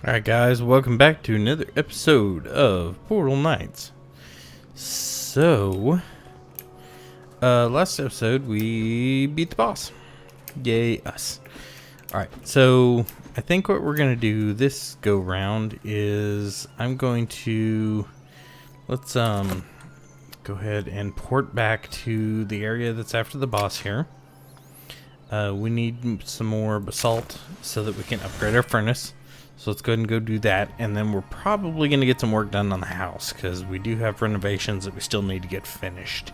Alright guys, welcome back to another episode of Portal Knights. So, last episode we beat the boss. Yay us. Alright, so I think what we're going to do this go round is I'm going to, let's go ahead and port back to the area that's after the boss here. We need some more basalt so that we can upgrade our furnace. So let's go ahead and go do that, and then we're probably going to get some work done on the house, because we do have renovations that we still need to get finished.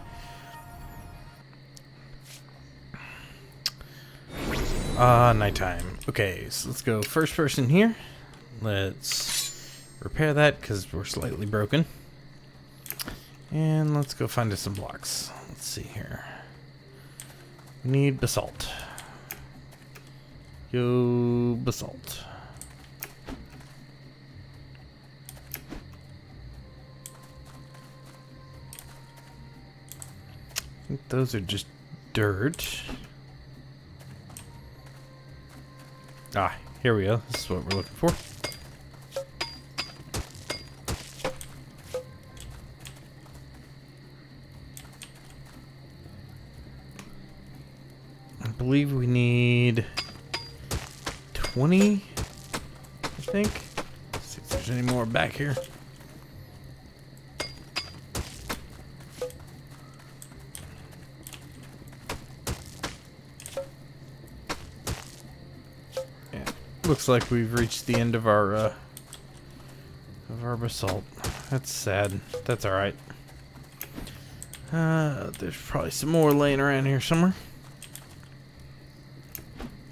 Nighttime. Okay, so let's go first person here. Let's repair that, because we're slightly broken. And let's go find us some blocks. Let's see here. Need basalt. Yo, basalt. I think those are just dirt. Ah, here we go. This is what we're looking for. I believe we need 20, I think. Let's see if there's any more back here. Looks like we've reached the end of our basalt. That's sad. That's all right. There's probably some more laying around here somewhere.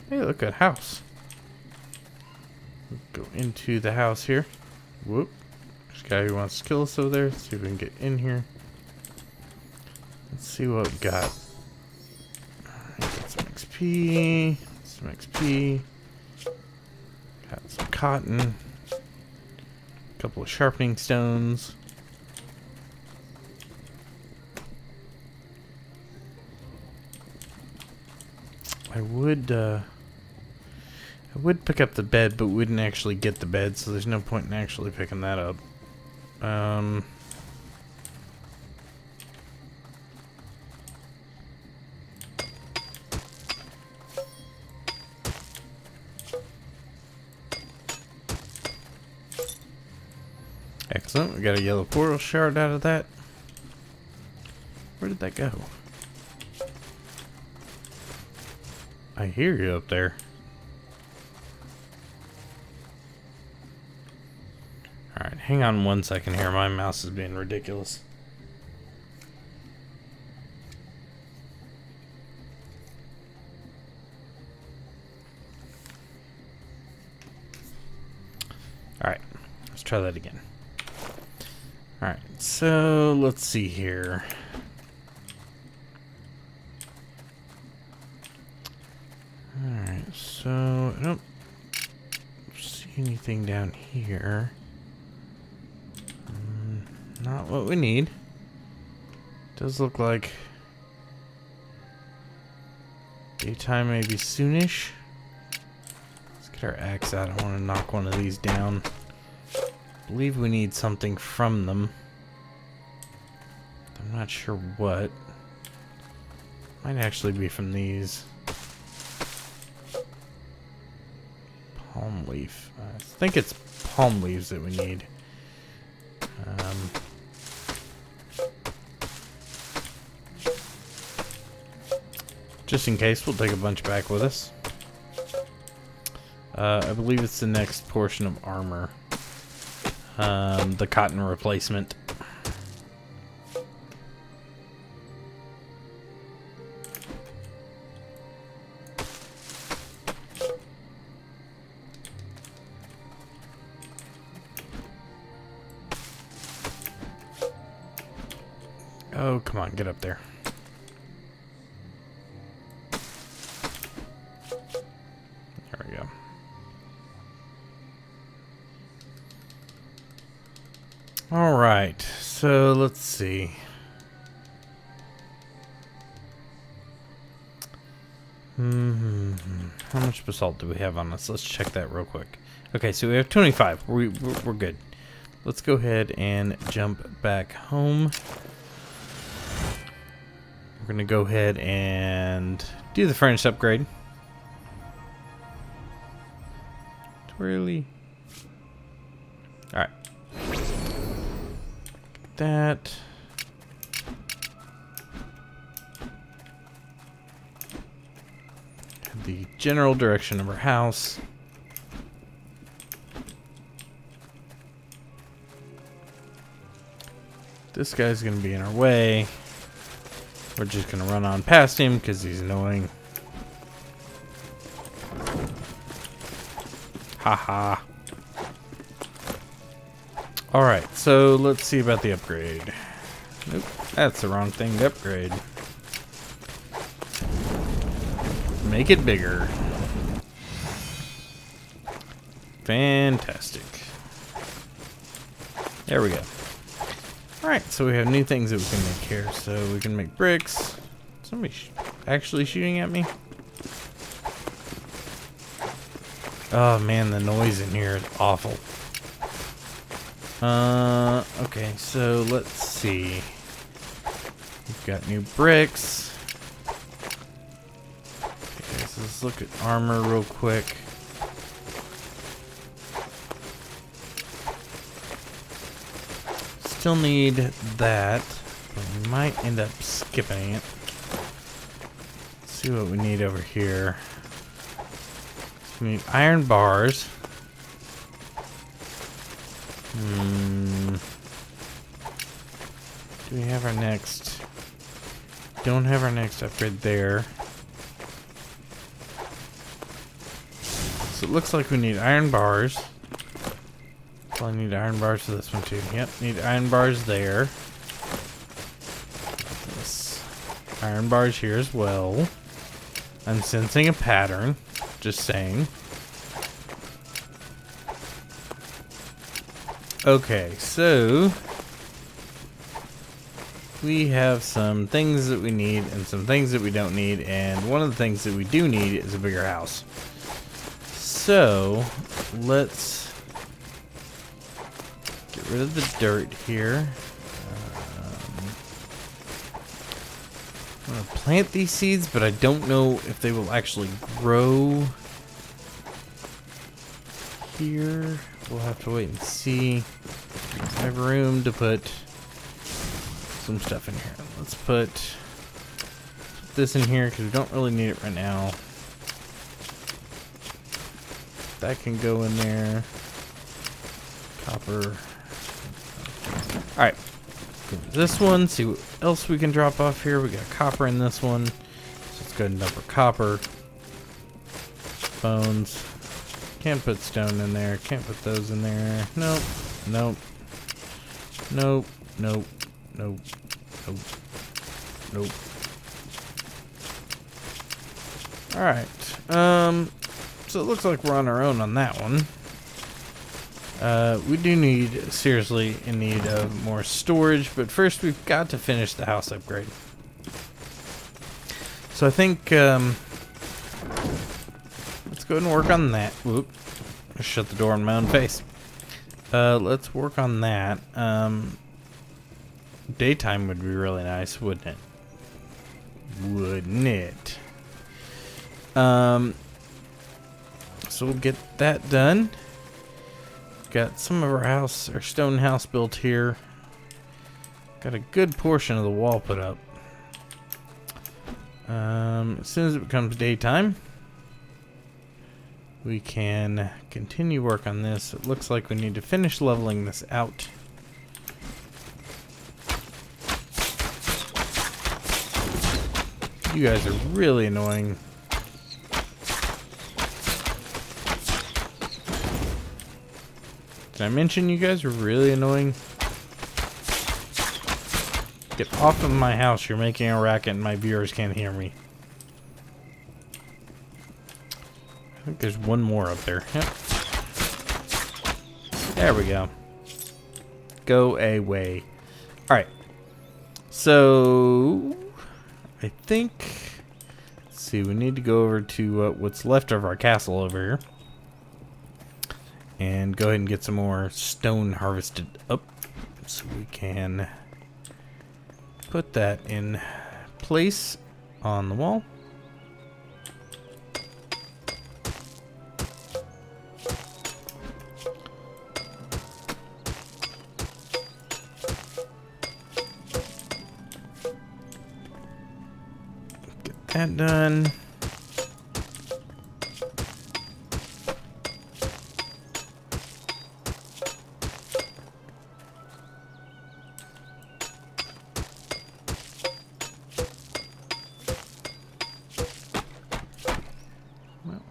Hey, look at a house. Go into the house here. Whoop. There's a guy who wants to kill us over there. Let's see if we can get in here. Let's see what we got. Alright, got some XP. Some XP. Got some cotton, a couple of sharpening stones. I would pick up the bed, but wouldn't actually get the bed, so there's no point in actually picking that up. Excellent, we got a yellow portal shard out of that. Where did that go? I hear you up there. Alright, hang on 1 second here. My mouse is being ridiculous. Alright, let's try that again. Alright, so let's see here. Alright, so I don't see anything down here. Not what we need. Does look like daytime maybe soonish. Let's get our axe out. I want to knock one of these down. I believe we need something from them. I'm not sure what. Might actually be from these. Palm leaf. I think it's palm leaves that we need. Just in case, we'll take a bunch back with us. I believe it's the next portion of armor. The cotton replacement. Oh, come on, get up there. There we go. All right, so let's see. How much basalt do we have on us? Let's check that real quick. Okay, so we have 25. We're good. Let's go ahead and jump back home. We're going to go ahead and do the furnace upgrade. Really? Alright. That. The general direction of our house. This guy's gonna be in our way. We're just gonna run on past him because he's annoying. Haha. Alright, so let's see about the upgrade. Nope, that's the wrong thing to upgrade. Make it bigger. Fantastic. There we go. Alright, so we have new things that we can make here. So we can make bricks. Somebody actually shooting at me? Oh man, the noise in here is awful. Okay, so let's see. We've got new bricks. Okay, so let's look at armor real quick. Still need that, but we might end up skipping it. Let's see what we need over here. So we need iron bars. Do we have our next? Don't have our next upgrade there. So it looks like we need iron bars. I need iron bars for this one too. Yep, need iron bars there. This iron bars here as well. I'm sensing a pattern. Just saying. Okay, so we have some things that we need and some things that we don't need, and one of the things that we do need is a bigger house. So let's get rid of the dirt here. I'm gonna plant these seeds, but I don't know if they will actually grow here. We'll have to wait and see. I have room to put some stuff in here. Let's put this in here because we don't really need it right now. That can go in there. Copper. Alright. This one, see what else we can drop off here. We got copper in this one. So let's go ahead and dump our copper. Bones. Can't put stone in there. Can't put those in there. Nope. Nope. Nope. Nope. Nope. Nope. Nope. Alright. So it looks like we're on our own on that one. We do need, seriously, in need of more storage, but first we've got to finish the house upgrade. So I think, let's go ahead and work on that. Whoop. I shut the door in my own face. Let's work on that. Daytime would be really nice, wouldn't it? Wouldn't it? So we'll get that done. Got some of our stone house built here. Got a good portion of the wall put up. As soon as it becomes daytime, we can continue work on this. It looks like we need to finish leveling this out. You guys are really annoying. Did I mention you guys are really annoying? Get off of my house. You're making a racket and my viewers can't hear me. I think there's one more up there. Yep. There we go. Go away. Alright. So I think let's see. We need to go over to what's left of our castle over here. And go ahead and get some more stone harvested up. So we can put that in place on the wall. Get that done.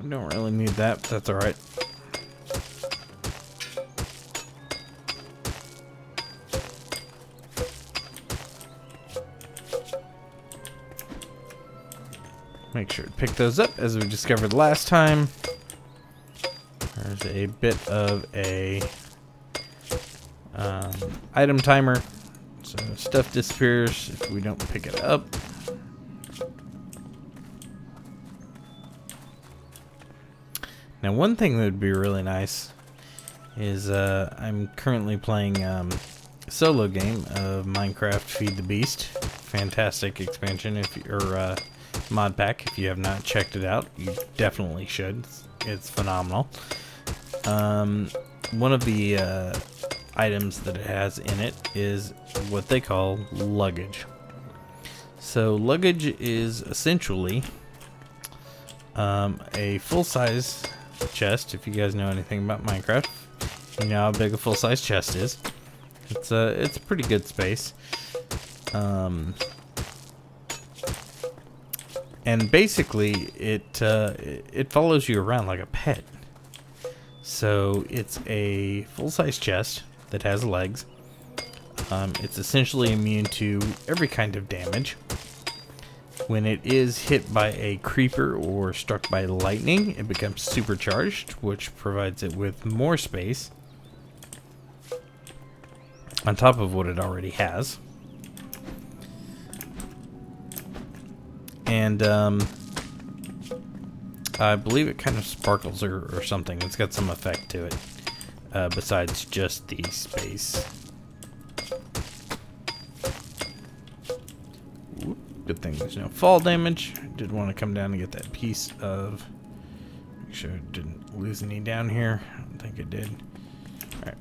Don't really need that, but that's alright. Make sure to pick those up as we discovered last time. There's a bit of a item timer, so stuff disappears if we don't pick it up. Now, one thing that would be really nice is I'm currently playing a solo game of Minecraft Feed the Beast. Fantastic expansion, or mod pack. If you have not checked it out, you definitely should. It's phenomenal. One of the items that it has in it is what they call luggage. So luggage is essentially a full-size chest. If you guys know anything about Minecraft, you know how big a full-size chest is. It's a pretty good space. And basically it follows you around like a pet. So it's a full-size chest that has legs. It's essentially immune to every kind of damage. When it is hit by a creeper or struck by lightning, it becomes supercharged, which provides it with more space on top of what it already has. And I believe it kind of sparkles or something. It's got some effect to it besides just the space. Good thing there's no fall damage. Did want to come down and get that piece of... Make sure I didn't lose any down here. I don't think I did. Alright.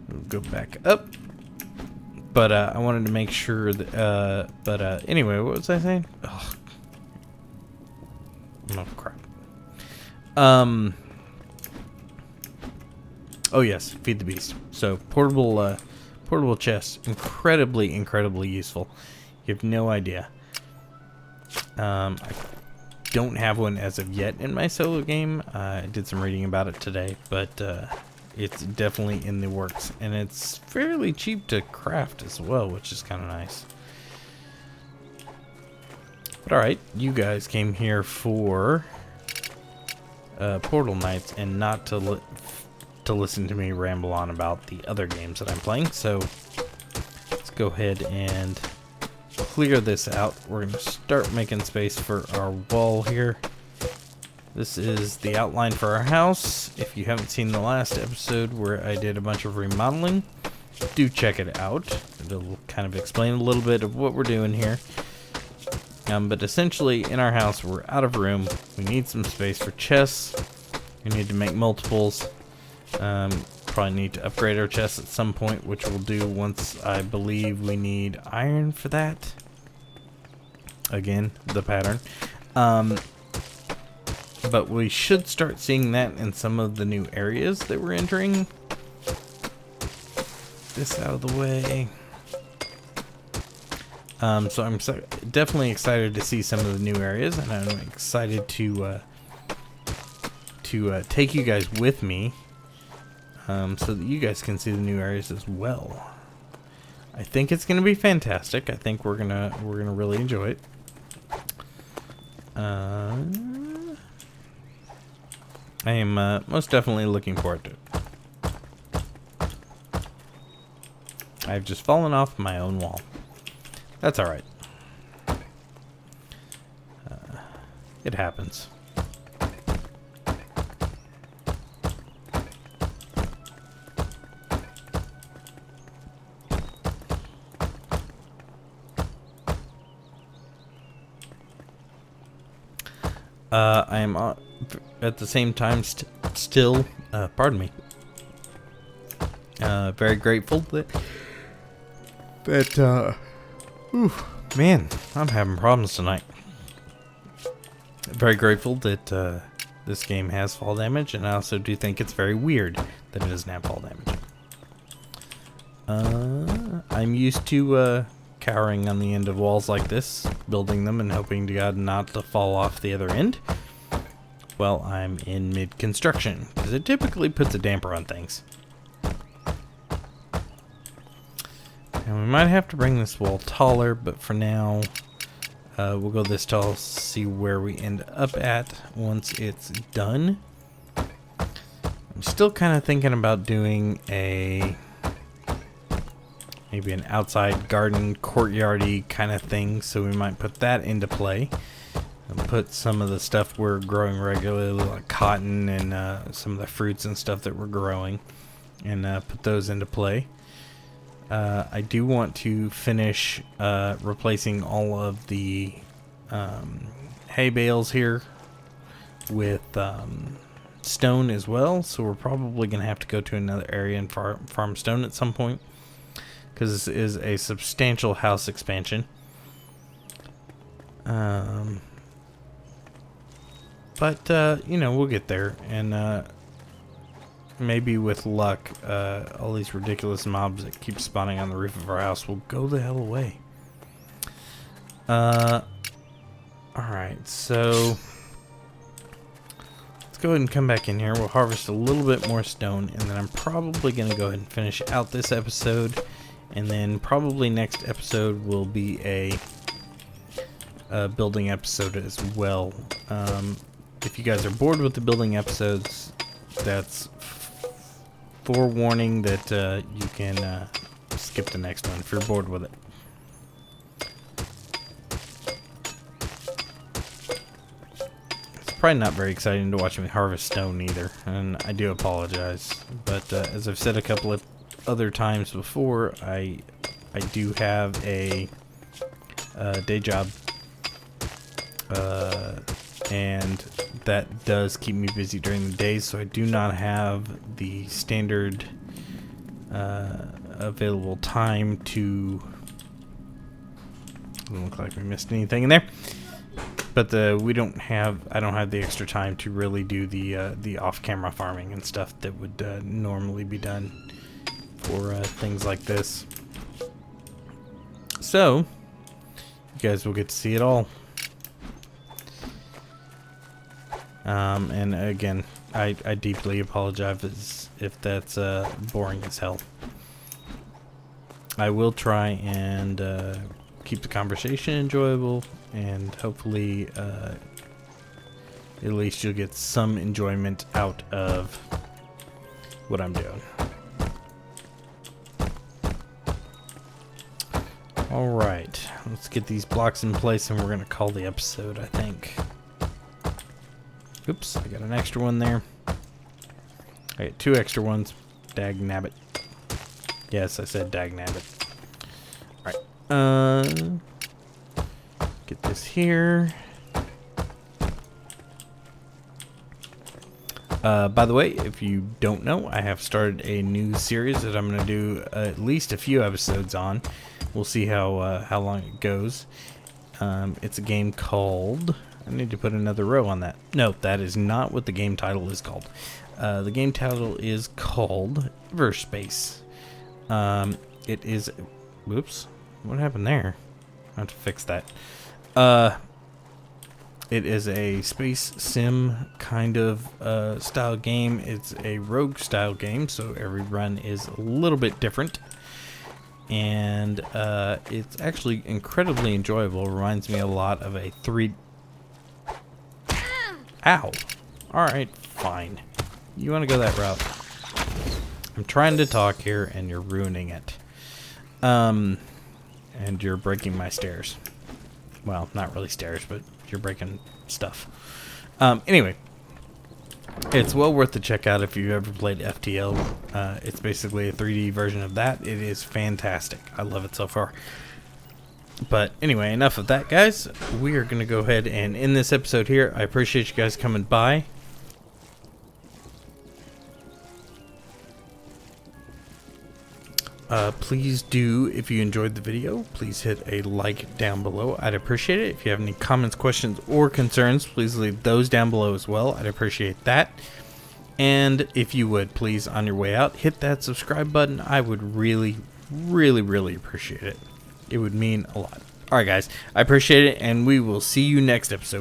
We'll go back up. But I wanted to make sure that... anyway, what was I saying? Oh, crap. Oh yes, Feed the Beast. So, portable chest, incredibly useful. You have no idea. I don't have one as of yet in my solo game. I did some reading about it today, but it's definitely in the works, and it's fairly cheap to craft as well, which is kind of nice. But alright, you guys came here for Portal Nights and not to listen to me ramble on about the other games that I'm playing. So let's go ahead and clear this out. We're going to start making space for our wall here. This is the outline for our house. If you haven't seen the last episode where I did a bunch of remodeling, do check it out. It'll kind of explain a little bit of what we're doing here. But essentially in our house we're out of room. We need some space for chests. We need to make multiples. Probably need to upgrade our chests at some point, which we'll do once I believe we need iron for that. Again, the pattern. But we should start seeing that in some of the new areas that we're entering. This out of the way. So I'm definitely excited to see some of the new areas, and I'm excited to take you guys with me. So that you guys can see the new areas as well. I think it's gonna be fantastic. I think we're gonna really enjoy it. I am most definitely looking forward to it. I've just fallen off my own wall. That's alright. It happens. I am at the same time still, pardon me, very grateful man, I'm having problems tonight. Very grateful that this game has fall damage, and I also do think it's very weird that it doesn't have fall damage. I'm used to cowering on the end of walls like this, building them and hoping to God not to fall off the other end. Well, I'm in mid-construction, because it typically puts a damper on things. And we might have to bring this wall taller, but for now, we'll go this tall, see where we end up at once it's done. I'm still kind of thinking about doing maybe an outside garden courtyardy kind of thing, so we might put that into play and put some of the stuff we're growing regularly, like cotton and some of the fruits and stuff that we're growing, and put those into play. I do want to finish replacing all of the hay bales here with stone as well, so we're probably going to have to go to another area and farm stone at some point, because this is a substantial house expansion. But you know, we'll get there, and maybe with luck, all these ridiculous mobs that keep spawning on the roof of our house will go the hell away. Alright, so let's go ahead and come back in here. We'll harvest a little bit more stone, and then I'm probably going to go ahead and finish out this episode. And then probably next episode will be a building episode as well. If you guys are bored with the building episodes, that's forewarning that you can skip the next one if you're bored with it. It's probably not very exciting to watch me harvest stone either, and I do apologize. But as I've said a couple of other times before, I do have a day job, and that does keep me busy during the day, so I do not have the standard available time to... Doesn't look like we missed anything in there, but I don't have the extra time to really do the off-camera farming and stuff that would normally be done for things like this. So you guys will get to see it all. And again, I deeply apologize if that's boring as hell. I will try and keep the conversation enjoyable, and hopefully at least you'll get some enjoyment out of what I'm doing. Alright, let's get these blocks in place, and we're going to call the episode, I think. Oops, I got an extra one there. I got 2 extra ones. Dag nabbit. Yes, I said dag nabbit. Alright, get this here. By the way, if you don't know, I have started a new series that I'm going to do at least a few episodes on. We'll see how long it goes. It's a game called... I need to put another row on that. No, that is not what the game title is called. The game title is called Everspace. It is... Whoops. What happened there? I have to fix that. It is a space sim kind of style game. It's a rogue style game, so every run is a little bit different. And it's actually incredibly enjoyable. It reminds me a lot of a 3... Ow! Alright, fine. You want to go that route. I'm trying to talk here, and you're ruining it. And you're breaking my stairs. Well, not really stairs, but you're breaking stuff. Anyway, it's well worth the check out if you've ever played FTL. It's basically a 3D version of that. It is fantastic. I love it so far. But anyway, enough of that, guys. We are going to go ahead and end this episode here. I appreciate you guys coming by. Please do, if you enjoyed the video, please hit a like down below. I'd appreciate it. If you have any comments, questions, or concerns, please leave those down below as well. I'd appreciate that. And if you would, please, on your way out, hit that subscribe button. I would really, really, really appreciate it. It would mean a lot. Alright, guys. I appreciate it, and we will see you next episode.